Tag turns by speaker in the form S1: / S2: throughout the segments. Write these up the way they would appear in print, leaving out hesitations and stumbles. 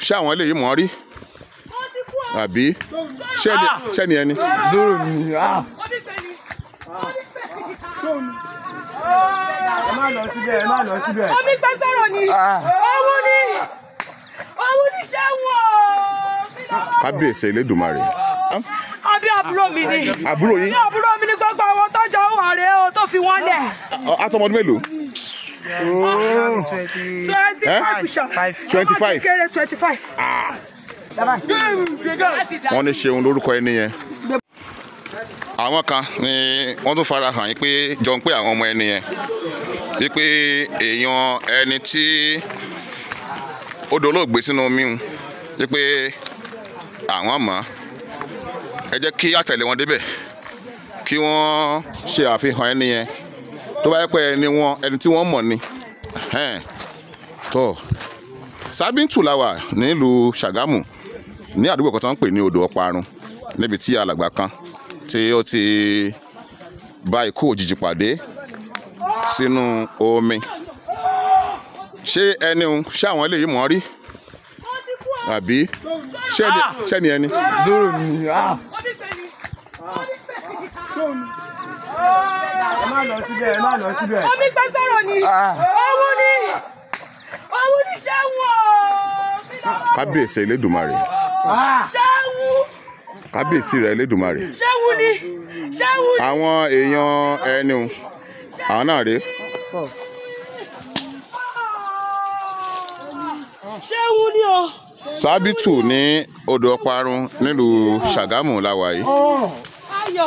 S1: ṣé àwọn eléyìí mọ̀ rí àbí ṣẹ́ni ẹni.
S2: dúró mi. ẹ má lọ síbẹ̀ ẹ má lọ síbẹ̀.
S3: omi fẹ́ sọ̀rọ̀ ni òun ni ṣẹ́wọ̀n.
S1: kábíyèsí Elédùmarè.
S3: àbí àbúrò mi ni.
S1: àbúrò yín.
S3: àbúrò mi ni gbogbo àwọn tọ́jọ́ wà rèé o tó fi wọ́n lẹ̀.
S1: àtọmọdún mélòó. 25.
S3: 25.
S1: wọ́n ní Ṣeun lórúkọ ẹni yẹn. àwọn kan ni wọ́n tún fara hàn yín pé jọ ń pé àwọn ọmọ ẹni yẹn wípé èèyàn ẹni tí ó dolóògbé sínú omi ń wípé àwọn mọ̀ ẹ jẹ́ kí àtẹ̀lé wọn débẹ̀ kí wọ́n ṣe àfihàn ẹni yẹn tó bá yẹ pé ẹni tí wọ́n mọ̀ ni tó Sábìntù la wà nílùú Ṣàgámù ní àdúgbò kan tó ń pè ní Odò Ọparun níbi tí alàgbà kan tí ó ti bá ikú òjijì pàdé sínú omi. ṣé àwọn eléyìí mọ̀ rí àbí ṣẹ́ni ẹni.
S2: dúró mi. ẹ má lọ síbẹ̀ ẹ má lọ síbẹ̀.
S3: omi fẹ́ sọ̀rọ̀ ni òun ni ṣẹ́wọ̀n.
S1: kábíyèsí Elédùmarè.
S3: ṣẹ́wọ̀n.
S1: kábíyèsí rẹ̀ Elédùmarè.
S3: ṣẹ́wọ̀n ni.
S1: àwọn èèyàn ẹni àwọn náà rèé.
S3: ṣẹ́wọ̀n ni o.
S1: Sábìntù ní Odò Ọparun nílùú Ṣàgámù la wà yìí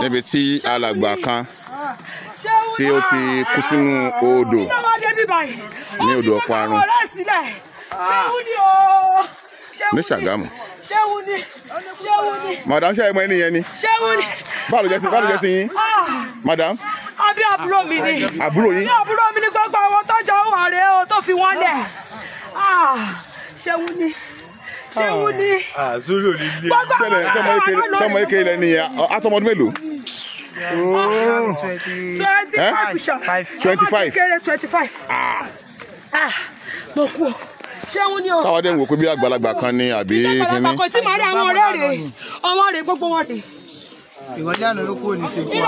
S1: níbi tí alàgbà kan tí ó ti kú sínú odò ní Odò Ọparun ní Ṣàgámù. madam ṣe é mọ ẹni yẹn ni. báwo ló jẹ́ sí yín madam.
S3: àbí àbúrò mi ni.
S1: àbúrò yín.
S3: àbúrò mi ni gbogbo àwọn tọ́jọ́ wà rèé o tó fi wọ́n lẹ̀. Ṣẹ́wọ̀n ni.
S2: sórí òní ilé.
S1: sọmọ eke ilẹ̀ ni àtọmọdún mélòó.
S3: 25. mo kú o. Ṣẹ́wọ̀n ni o.
S1: táwọn dẹ̀ ń wò pé bí àgbàlagbà kan ni àbí kíní.
S3: ìṣàgbàlagbà kò tí màá rí àwọn ọ̀rẹ́ rẹ̀ ọmọ rẹ̀ gbogbo wọn rè.
S2: ìrọ̀lẹ́ àná ló kúrò ní sèpọ̀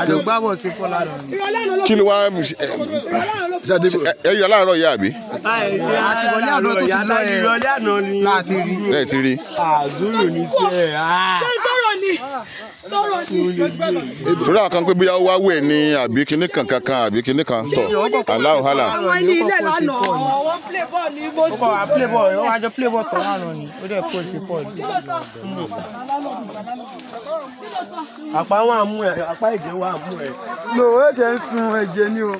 S2: àjọgbábọ̀ sèpọ̀ lánàá ni.
S1: kí ló wá ẹyọ láàárọ̀ yá àbí.
S2: àti ìrọ̀lẹ́ àná tó ti lọ yẹn ìrọ̀lẹ́ àná ni láti rí.
S1: lẹ́ẹ̀ ti rí.
S2: àdúrò ní sẹ́
S3: ṣé sọ̀rọ̀ ni.
S1: torí àwọn kan pé bóyá ó wá wẹ̀ ní àbí kíní kan àbí kíní kan tọ̀ aláwòhálà.
S3: àwọn ẹni ilé lánàá wọ́n play ball ní bó sì.
S2: ó play ball ó wájọ play ball tọ̀ lánàá ni ó dẹ̀ kó sí pọ̀. àpá wọn àmú ẹ àpá ẹ̀jẹ̀ wọn àmú ẹ. lò ó ṣe ń sun ẹ̀jẹ̀ ni o.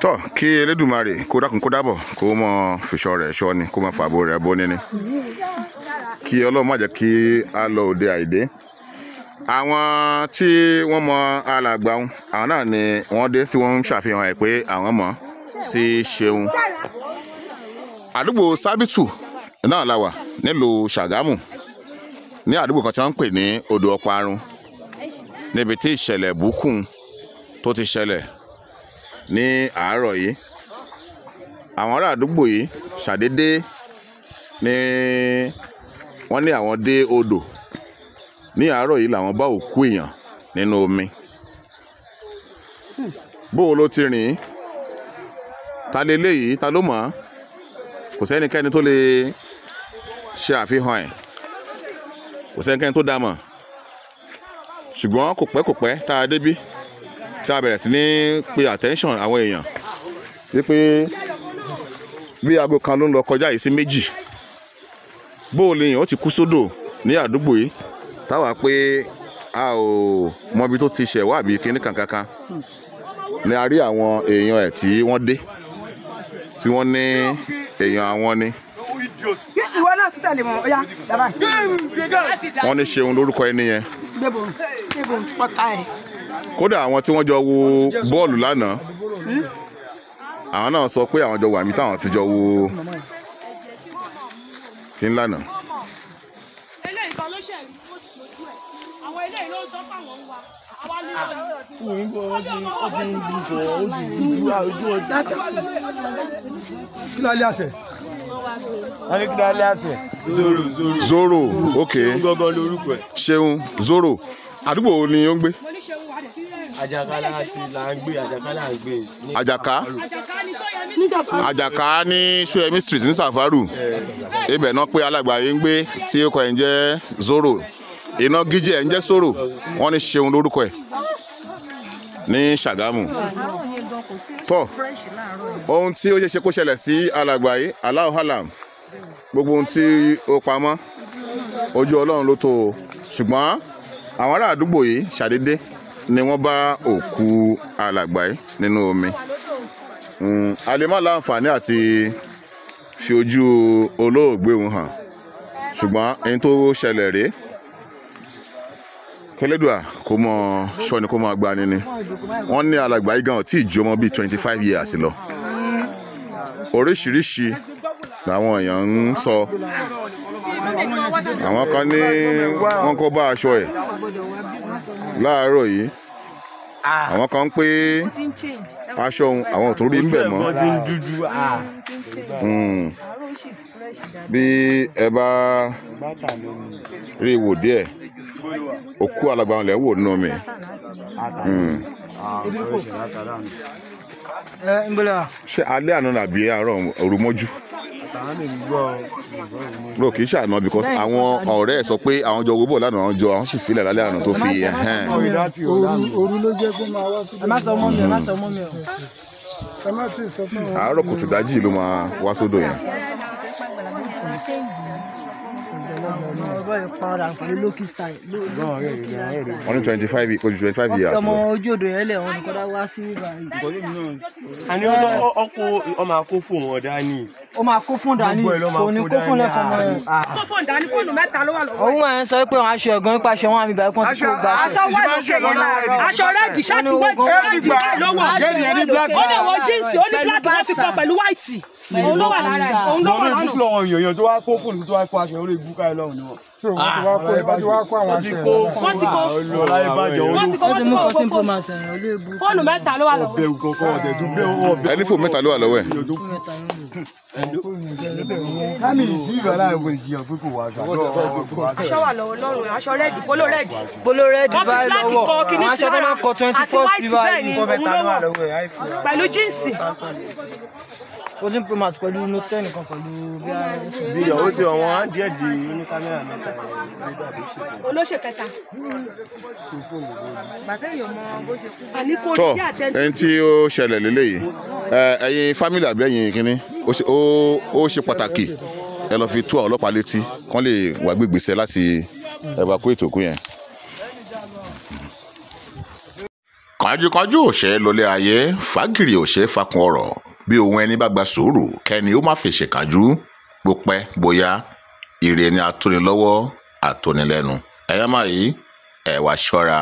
S1: tọ́ kí Elédùmarè kó dákun kó dábọ̀ kó mọ fìṣọ́ rẹ̀ ṣọ́ ni kó mọ fàbọ̀ rẹ̀ bó níní kí Ọlọ́run má jẹ́ kí a lọ òde àìdé. àwọn tí wọ́n mọ alàgbà àwọn náà ni wọ́n dé tí wọ́n ń ṣàfihàn ẹ̀ pé àwọn mọ̀ sí Ṣeun. àdúgbò Sábìntù náà la wà nílùú Ṣàgámù ní àdúgbò kan tí wọ́n ń pè ní Odò Ọparun níbi tí ìṣẹ̀lẹ̀ búkún tó ti ṣẹlẹ̀ ní àárọ̀ yìí. àwọn ará àdúgbò yìí ṣàdédé ni wọ́n ní àwọn dé odò ní àárọ̀ yìí làwọn bá òkú èèyàn nínú omi. bó o ló ti rìn ta leléyìí ta ló mọ̀ ọ́ kò sẹ́nikẹ́ni tó lè ṣe àfihàn ẹ̀ kò sẹ́nikẹ́ni tó dá mọ̀ ṣùgbọ́n kò pẹ́ tá a débí tí a bẹ̀rẹ̀ sí ní pe attention àwọn èèyàn wípé bí aago kan ló ń lọ kọjá yìí sí méjì bó o lè yàn ó ti kú sódò ní àdúgbò yìí táwa pé a ò mọbi tó ti ṣẹ̀ wá àbí kíní kankan ni a rí àwọn èèyàn ẹ̀ tí wọ́n dé tí wọ́n ní èèyàn àwọn ni.
S3: ìwọ náà ti tẹ̀lé wọn ọ̀yá dábàá.
S1: wọ́n ní Ṣeun lórúkọ ẹni yẹn.
S3: gbẹ̀bùn pọ̀tà ẹ̀.
S1: kódà àwọn tí wọ́n jọ wo bọ́ọ̀lù lánàá àwọn náà sọ pé àwọn jọ wà mí táwọn ti jọ wo kí n lánàá.
S3: eléyìí kan ló ṣe ẹ̀rí post lójú ẹ̀ àwọn eléyìí ló ń sọ fáwọn wa àwa ní
S1: Zoro ok Ṣeun Zoro àdúgbò wo ni ó ń gbé.
S2: Àjàkálà àti là ń gbé
S1: Àjàká ní Ṣóyẹmí street ní Sàfárù ibẹ̀ náà pé Alágbàyé ń gbé tí ó kọ ẹ̀ ń jẹ́ Zoro iná gíjì ẹ̀ ń jẹ́ Soro wọ́n ní Ṣeun lórúkọ ẹ̀ ní Ṣàgámù. tọ́ ohun tí ó ṣe ṣe kó ṣẹlẹ̀ sí Alágbàyé Allahu Alam gbogbo ohun tí ó pamọ́ ojú Ọlọ́run ló tó o ṣùgbọ́n àwọn ará àdúgbò yìí ṣàdédé ni wọ́n bá òkú Alágbàyé nínú omi. A lè má láǹfààní àti fi ojú olóògbé òun hàn ṣùgbọ́n ẹni tó ṣẹlẹ̀ rèé kẹlẹ́dùà kó mọ ṣọ́ni kó máa gbani ni wọ́n ní Alágbàyé gan tí ìjọ ọmọ bíi 25 years lọ oríṣiríṣi làwọn èèyàn ń sọ àwọn kan ní wọ́n kó bá aṣọ ẹ̀ láàárọ̀ yìí àwọn kan ń pé aṣọ òun àwọn ò tún rí ń bẹ̀ mọ́ bí ẹ bá rí ìwò díẹ̀ òkú Alágbàyé lẹ̀ ń wò nínú mi. ṣé alẹ́ àná nàbí àárọ̀ òru mọ́jú ló kì í ṣàná because àwọn ọ̀rẹ́ ẹ̀ sọ pé àwọn jọ owó bọ̀ lánàá àwọn jọ àwọn sì filẹ̀ lálẹ́ àná tó fi
S4: òru ló jẹ́ kó máa wá sí. ẹ má sọ mọ́ mi ẹ má sọ mọ́ mi o. ẹ má sì sọ fún wọn.
S1: àárọ̀ kùtù dájì ló máa wá sódò yẹn. wọ́n ní 25 years.
S4: ọmọ ojú odò yẹn lẹ̀ wọ́n ní kọ́dá wá sí ibà yìí.
S2: àní ọmọ akó fún wọn dání.
S4: ó máa kó fún dání kò ní kó fún lẹ́fọ̀ọ́ mọ́ ẹ.
S3: kó fún dání fóònù 3 ló wà lọ́wọ́.
S4: òun máa ń sọ pé àwọn aṣọ ẹ̀gbọ́n nípa aṣọ wọn àmì ìbàdàn kan tí kò gbà.
S3: aṣọ wà lókè yẹn láàárọ̀. aṣọ rẹ́ẹ̀dì ṣáàtì rẹ́ẹ̀dì báyìí ló wà. ó lè wọ jíǹsì ó ní black wọ́n fi kọ pẹ̀lú white. òun ló wà lára ẹ̀ òun ló wà lánàá.
S2: lórí àwọn èèyàn tó wá kó fóònù tó wá kó aṣọ orí ìbúkà ẹ̀ lọ́hùn ni wọ́n.
S4: wọ́n ti wá kó àwọn aṣọ ẹ̀.
S3: wọ́n ti kó fóònù 3 ló wà lọ́wọ́.
S1: ẹni fóònù 3 ló wà lọ́wọ́ ẹ̀.
S2: kámi ìsí ìrọ̀lá ìwé ìjìyàn fún kò wá aṣọ.
S3: aṣọ wà lọ́wọ́ lọ́rùn aṣọ rẹ́ẹ̀dì polo rẹ́ẹ̀dì.
S4: polo rẹ́ẹ̀dì báyìí lọ́wọ́
S3: àwọn
S4: aṣọ tó máa kọ 24 sí báyìí.
S3: pẹ̀lú jíǹsì.
S4: 14 Pro Max pẹ̀lú Note 10 nìkan pẹ̀lú
S2: bí ìyàwó tí àwọn díẹ̀ di ní kámẹ́rà mẹ́ta
S3: olóṣè kẹta.
S1: tọ́ ẹni tí ó ṣẹlẹ̀ lélẹ́yìí ẹ̀yin fámìlì àbí ẹ̀yin kínní ó ṣe pàtàkì ẹ lọ́ọ́ fi tó àwọn ọlọ́pàá létí kán lè wá gbé ìgbésẹ̀ láti evacuate òkú yẹn. kánjúkánjú ò ṣe lólé ayé fàgìrì ò ṣe fakun ọ̀rọ̀ bí ohun ẹni bá gba sùúrù kẹ́ni ó má fi ṣèkánjú bó pẹ́ bóyá ire ni atónilọ́wọ́ àtónilẹ́nu ẹ̀yà máa yí ẹ̀ wá ṣọ́ra.